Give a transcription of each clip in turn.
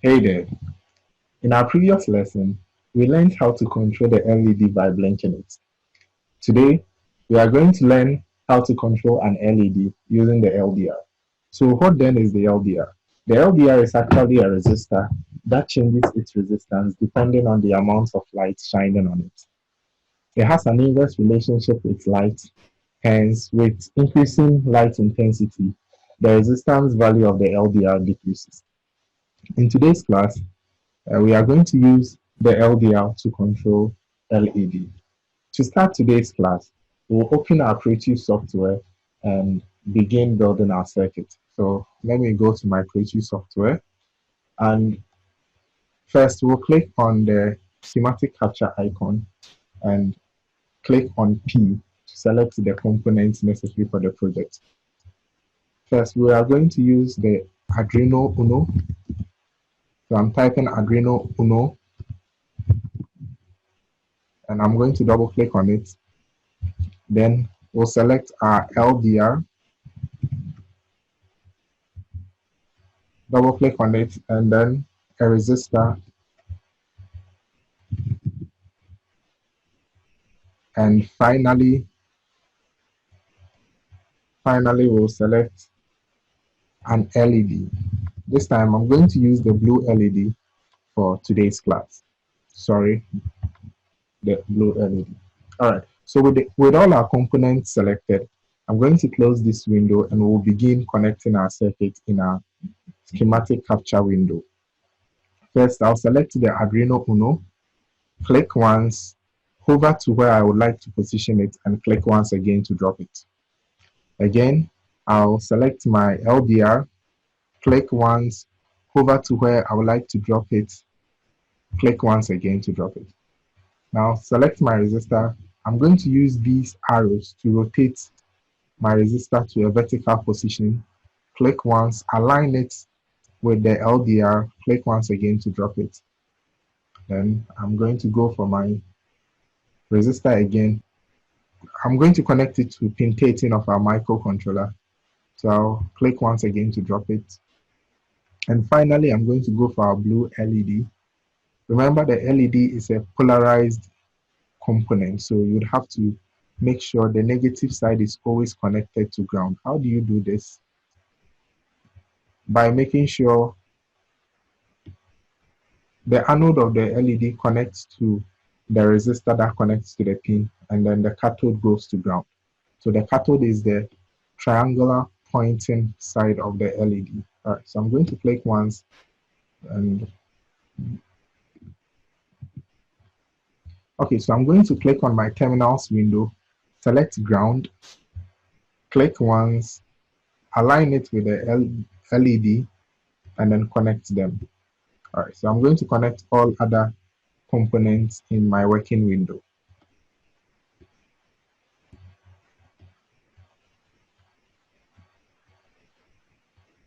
Hey there. In our previous lesson, we learned how to control the LED by blinking it. Today, we are going to learn how to control an LED using the LDR. So what then is the LDR? The LDR is actually a resistor that changes its resistance depending on the amount of light shining on it. It has an inverse relationship with light, hence with increasing light intensity, the resistance value of the LDR decreases. In today's class, we are going to use the LDR to control LED. To start today's class, we'll open our Proteus software and begin building our circuit. So let me go to my Proteus software, and first we'll click on the schematic capture icon and click on P to select the components necessary for the project. First, we are going to use the Arduino Uno. So I'm typing Arduino Uno, and I'm going to double click on it. Then we'll select our LDR, double click on it, and then a resistor, and finally we'll select an LED. This time I'm going to use the blue LED for today's class. Sorry, the blue LED. All right, so with all our components selected, I'm going to close this window and we'll begin connecting our circuit in our schematic capture window. First, I'll select the Arduino Uno, click once, hover to where I would like to position it, and click once again to drop it. Again, I'll select my LDR, click once, hover to where I would like to drop it, click once again to drop it. Now select my resistor. I'm going to use these arrows to rotate my resistor to a vertical position. Click once, align it with the LDR, click once again to drop it. Then I'm going to go for my resistor again. I'm going to connect it to pin 13 of our microcontroller. So I'll click once again to drop it. And finally, I'm going to go for our blue LED. Remember, the LED is a polarized component, so you would have to make sure the negative side is always connected to ground. How do you do this? By making sure the anode of the LED connects to the resistor that connects to the pin, and then the cathode goes to ground. So the cathode is the triangular pointing side of the LED. All right, so I'm going to click once, and okay, so I'm going to click on my terminals window, select ground, click once, align it with the LED, and then connect them. All right, so I'm going to connect all other components in my working window.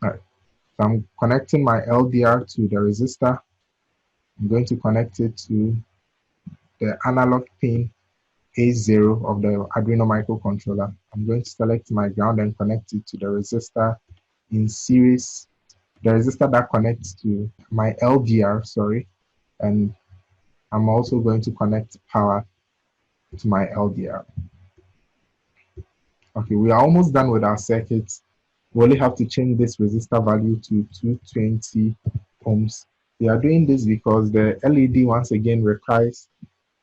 All right, so I'm connecting my LDR to the resistor. I'm going to connect it to the analog pin A0 of the Arduino microcontroller. I'm going to select my ground and connect it to the resistor in series, the resistor that connects to my LDR, sorry, and I'm also going to connect power to my LDR. Okay, we are almost done with our circuit. We only have to change this resistor value to 220 ohms. We are doing this because the LED once again requires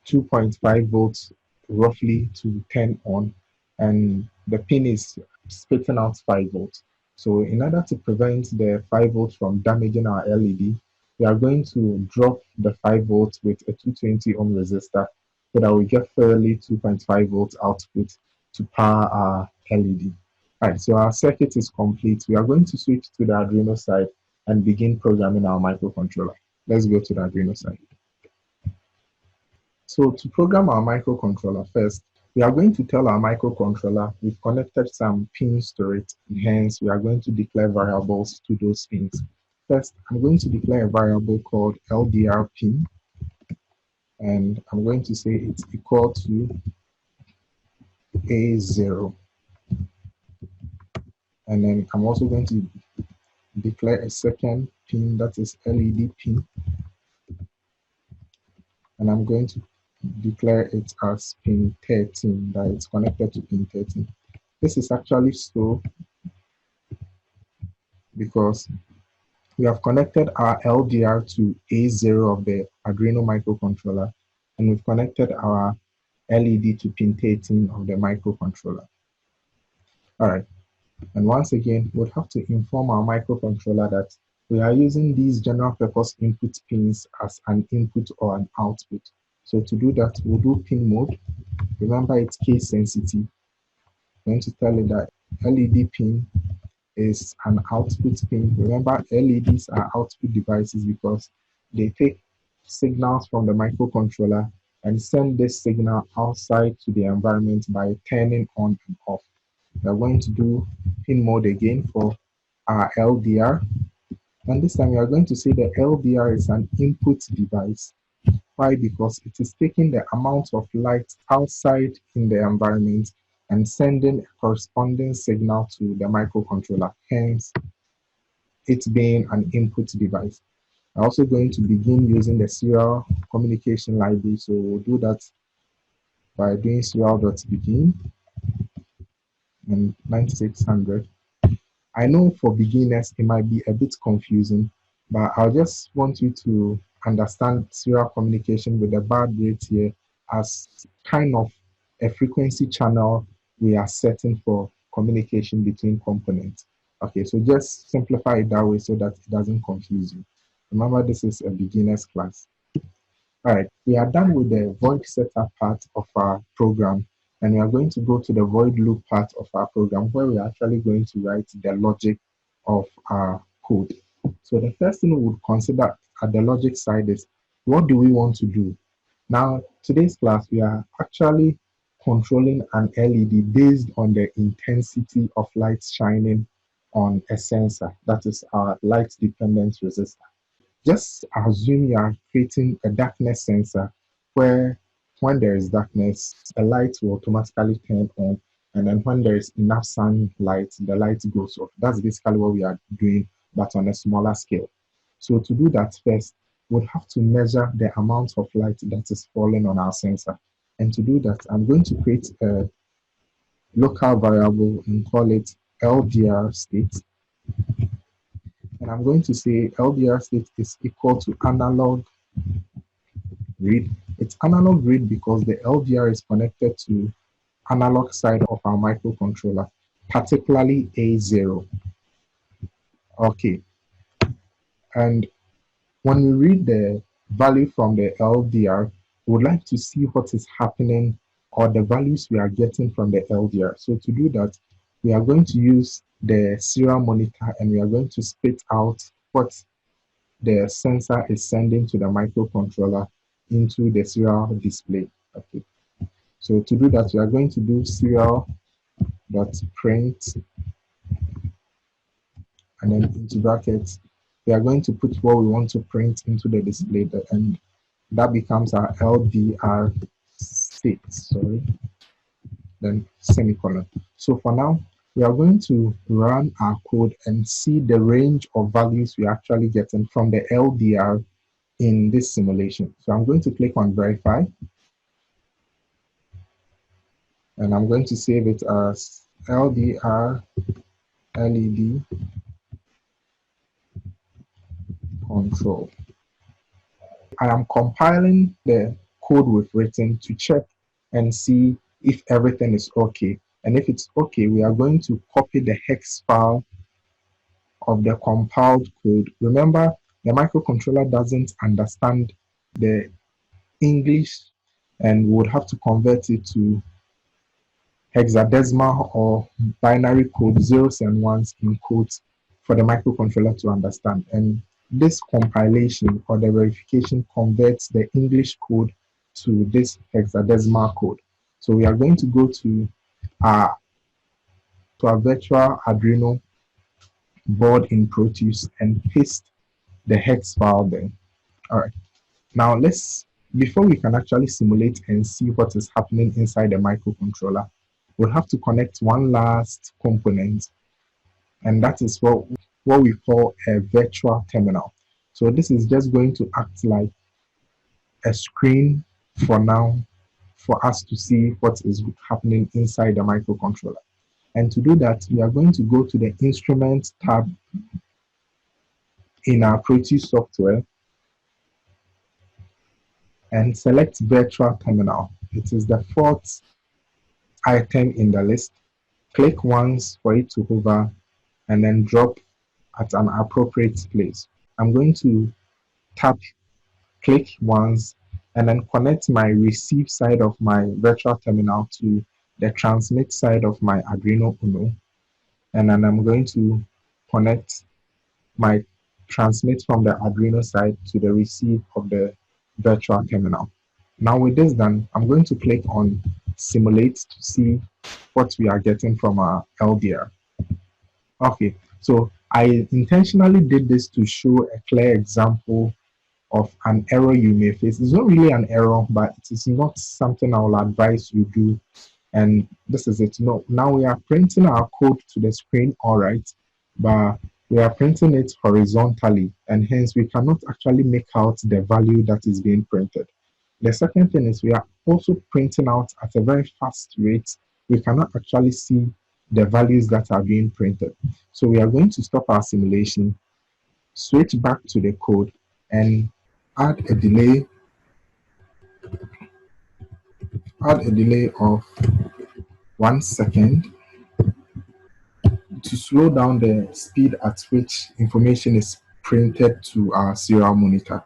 2.5 volts roughly to turn on, and the pin is spitting out 5 volts. So in order to prevent the 5 volts from damaging our LED, we are going to drop the 5 volts with a 220 ohm resistor so that we get fairly 2.5 volts output to power our LED. All right, so our circuit is complete. We are going to switch to the Arduino side and begin programming our microcontroller. Let's go to the Arduino side. So to program our microcontroller first, we are going to tell our microcontroller we've connected some pins to it, and hence we are going to declare variables to those pins. First, I'm going to declare a variable called LDR pin, and I'm going to say it's equal to A0. And then I'm also going to declare a second pin, that is LED pin, and I'm going to declare it as pin 13, that it's connected to pin 13. This is actually so because we have connected our LDR to A0 of the Arduino microcontroller, and we've connected our LED to pin 13 of the microcontroller. All right, and once again, we'll have to inform our microcontroller that we are using these general purpose input pins as an input or an output. So to do that, we'll do pin mode. Remember, it's case sensitive. I'm going to tell it that LED pin is an output pin. Remember, LEDs are output devices because they take signals from the microcontroller and send this signal outside to the environment by turning on and off. We're going to do pin mode again for our LDR, and this time we are going to say the LDR is an input device. Why? Because it is taking the amount of light outside in the environment and sending a corresponding signal to the microcontroller, hence it being an input device. I'm also going to begin using the serial communication library, so we'll do that by doing serial.begin and 9600. I know for beginners it might be a bit confusing, but I just want you to understand serial communication with the baud rate here as kind of a frequency channel we are setting for communication between components. Okay, so just simplify it that way so that it doesn't confuse you. Remember, this is a beginner's class. All right, we are done with the void setup part of our program, and we are going to go to the void loop part of our program where we are actually going to write the logic of our code. So the first thing we would consider at the logic side is, what do we want to do? Now, today's class, we are actually controlling an LED based on the intensity of light shining on a sensor, that is our light dependent resistor. Just assume you are creating a darkness sensor where when there is darkness, the light will automatically turn on, and then when there is enough sunlight, the light goes off. That's basically what we are doing, but on a smaller scale. So to do that first, we'll have to measure the amount of light that is falling on our sensor. And to do that, I'm going to create a local variable and call it LDR state. And I'm going to say LDR state is equal to analog read. It's analog read because the LDR is connected to analog side of our microcontroller, particularly A0. Okay. And when we read the value from the LDR, we would like to see what is happening or the values we are getting from the LDR. So to do that, we are going to use the serial monitor and we are going to spit out what the sensor is sending to the microcontroller into the serial display. Okay. So to do that, we are going to do Serial.print and then into brackets, we are going to put what we want to print into the display, and that becomes our LDR state, then semicolon. So for now, we are going to run our code and see the range of values we are actually getting from the LDR in this simulation. So I'm going to click on verify, and I'm going to save it as LDR LED control. I am compiling the code we've written to check and see if everything is okay. And if it's okay, we are going to copy the hex file of the compiled code. Remember, the microcontroller doesn't understand the English, and we would have to convert it to hexadecimal or binary code, zeros and ones in quotes, for the microcontroller to understand. And this compilation or the verification converts the English code to this hexadecimal code. So we are going to go to our virtual Arduino board in Proteus and paste the hex file there. All right. Now before we can actually simulate and see what is happening inside the microcontroller, we'll have to connect one last component, and that is what what we call a virtual terminal. So this is just going to act like a screen for now for us to see what is happening inside the microcontroller. And to do that, we are going to go to the Instrument tab in our Proteus software and select Virtual Terminal. It is the fourth item in the list. Click once for it to hover and then drop at an appropriate place. I'm going to click once, and then connect my receive side of my virtual terminal to the transmit side of my Arduino Uno. And then I'm going to connect my transmit from the Arduino side to the receive of the virtual terminal. Now with this done, I'm going to click on simulate to see what we are getting from our LDR. Okay, so I intentionally did this to show a clear example of an error you may face. It's not really an error, but it is not something I will advise you do. And this is it. No, now we are printing our code to the screen, all right, but we are printing it horizontally, and hence we cannot actually make out the value that is being printed. The second thing is we are also printing out at a very fast rate. We cannot actually see the values that are being printed. So we are going to stop our simulation, switch back to the code, and add a delay of 1 second to slow down the speed at which information is printed to our serial monitor.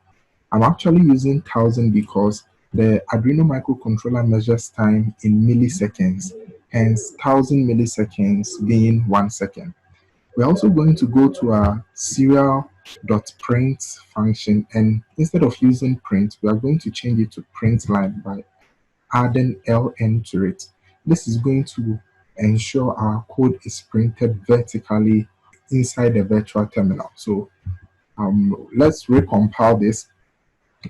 I'm actually using 1000 because the Arduino microcontroller measures time in milliseconds, hence 1000 milliseconds being 1 second. We're also going to go to our Serial.print function, and instead of using print, we are going to change it to print line by adding ln to it. This is going to ensure our code is printed vertically inside the virtual terminal. So let's recompile this,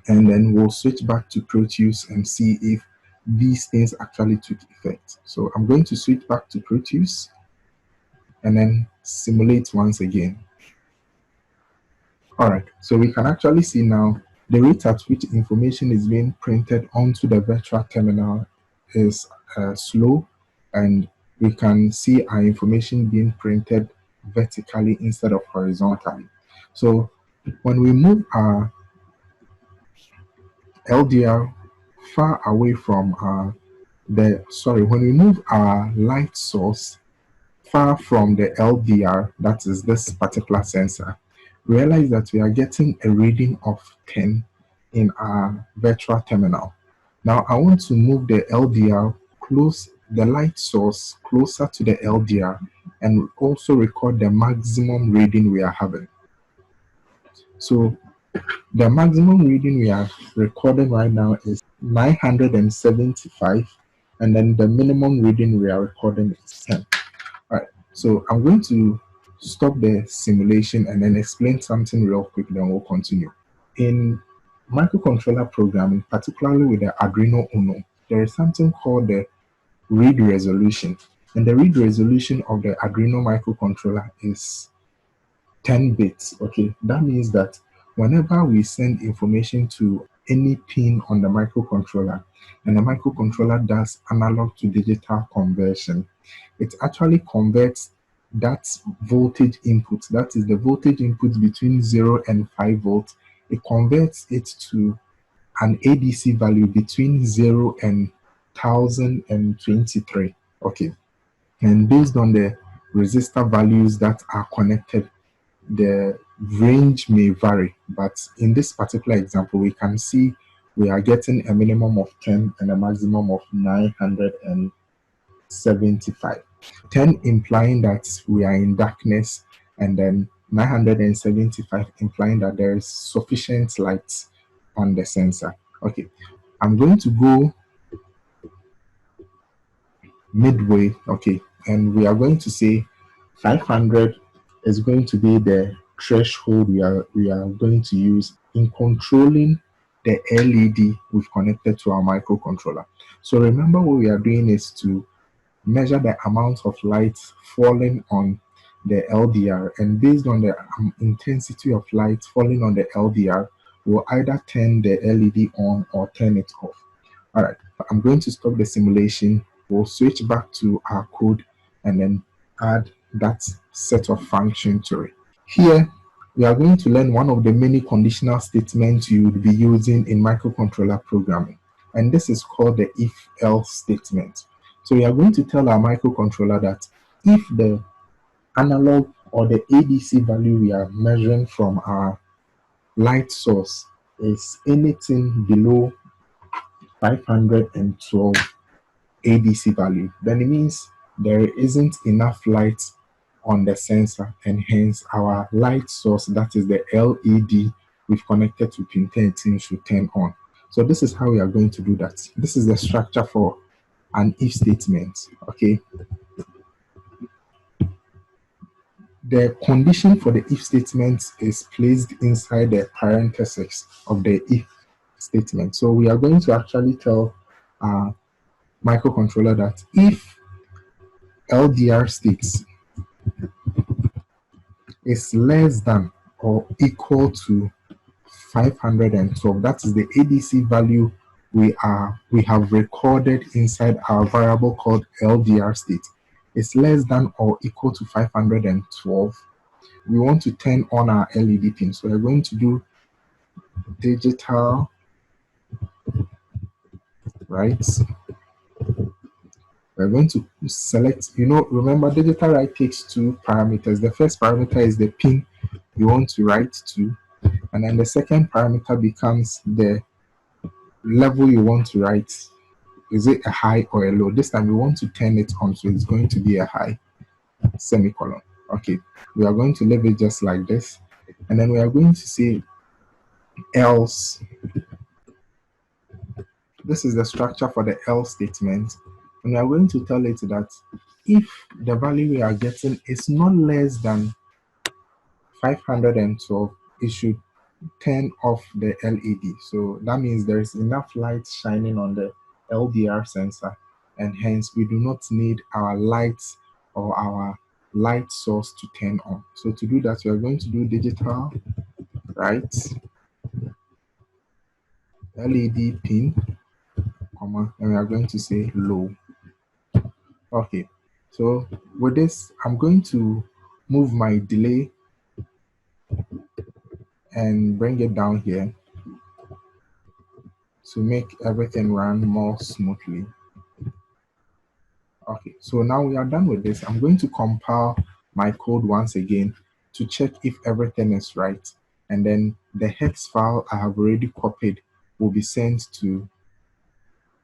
and then we'll switch back to Proteus and see if these things actually took effect. So I'm going to switch back to Proteus and then simulate once again. All right, so we can actually see now the rate at which information is being printed onto the virtual terminal is slow, and we can see our information being printed vertically instead of horizontally. So when we move our LDR far away from when we move our light source far from the LDR, that is this particular sensor, realize that we are getting a reading of 10 in our virtual terminal. Now I want to move the LDR the light source closer to the LDR, and also record the maximum reading we are having. So the maximum reading we are recording right now is 975, and then the minimum reading we are recording is 10. All right, so I'm going to stop the simulation and then explain something real quick, then we'll continue. In microcontroller programming, particularly with the Arduino Uno, there is something called the read resolution. And the read resolution of the Arduino microcontroller is 10 bits. Okay, that means that whenever we send information to any pin on the microcontroller and the microcontroller does analog to digital conversion, it actually converts that voltage input, that is the voltage input between 0 and 5 volts, it converts it to an ADC value between 0 and 1023. Okay, and based on the resistor values that are connected, the range may vary, but in this particular example, we can see we are getting a minimum of 10 and a maximum of 975. 10 implying that we are in darkness, and then 975 implying that there is sufficient light on the sensor. Okay, I'm going to go midway, okay, and we are going to say 500 is going to be the threshold we are going to use in controlling the LED we've connected to our microcontroller. So remember, what we are doing is to measure the amount of light falling on the LDR, and based on the intensity of light falling on the LDR, we'll either turn the LED on or turn it off. All right, I'm going to stop the simulation. We'll switch back to our code and then add that set of function to it. Here, we are going to learn one of the many conditional statements you would be using in microcontroller programming, and this is called the if-else statement. So we are going to tell our microcontroller that if the analog or the ADC value we are measuring from our light source is anything below 512 ADC value, then it means there isn't enough light on the sensor, and hence our light source, that is the LED we've connected to pin 13, should turn on. So this is how we are going to do that. This is the structure for an if statement. Okay, the condition for the if statement is placed inside the parentheses of the if statement. So we are going to actually tell our microcontroller that if LDR states is less than or equal to 512, that is the ADC value we have recorded inside our variable called LDR state, is less than or equal to 512, we want to turn on our LED pin. So we're going to do digital, right? We're going to select, remember digital write takes two parameters. The first parameter is the pin you want to write to, and then the second parameter becomes the level you want to write. Is it a high or a low? This time we want to turn it on, so it's going to be a high, semicolon. Okay, we are going to leave it just like this, and then we are going to say else. This is the structure for the else statement, and we are going to tell it that if the value we are getting is not less than 512, it should turn off the LED. So that means there is enough light shining on the LDR sensor, and hence we do not need our lights or our light source to turn on. So to do that, we are going to do digital, right, LED pin, comma, and we are going to say low. Okay, so with this, I'm going to move my delay and bring it down here to make everything run more smoothly. Okay, so now we are done with this. I'm going to compile my code once again to check if everything is right. And then the hex file I have already copied will be sent to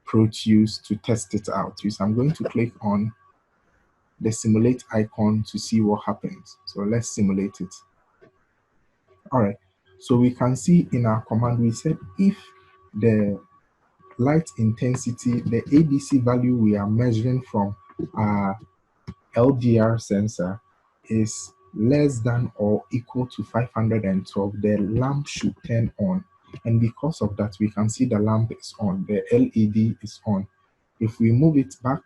Proteus to test it out. So I'm going to click on the simulate icon to see what happens. So let's simulate it. All right, so we can see in our command, we said if the light intensity, the ADC value we are measuring from our LDR sensor is less than or equal to 512, the lamp should turn on. And because of that, we can see the lamp is on, the LED is on. If we move it back,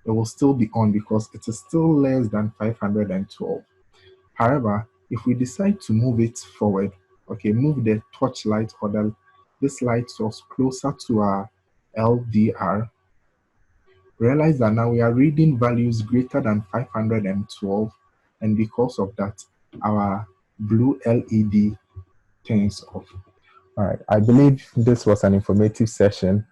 it will still be on because it is still less than 512. However, if we decide to move it forward, okay, move the torchlight or this light source closer to our LDR, realize that now we are reading values greater than 512, and because of that, our blue LED turns off. All right, I believe this was an informative session.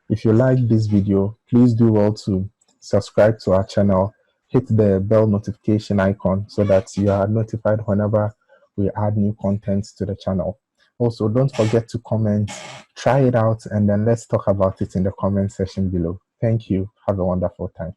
If you like this video, please do well to subscribe to our channel, hit the bell notification icon so that you are notified whenever we add new content to the channel. Also, don't forget to comment, try it out, and then let's talk about it in the comment section below. Thank you. Have a wonderful time.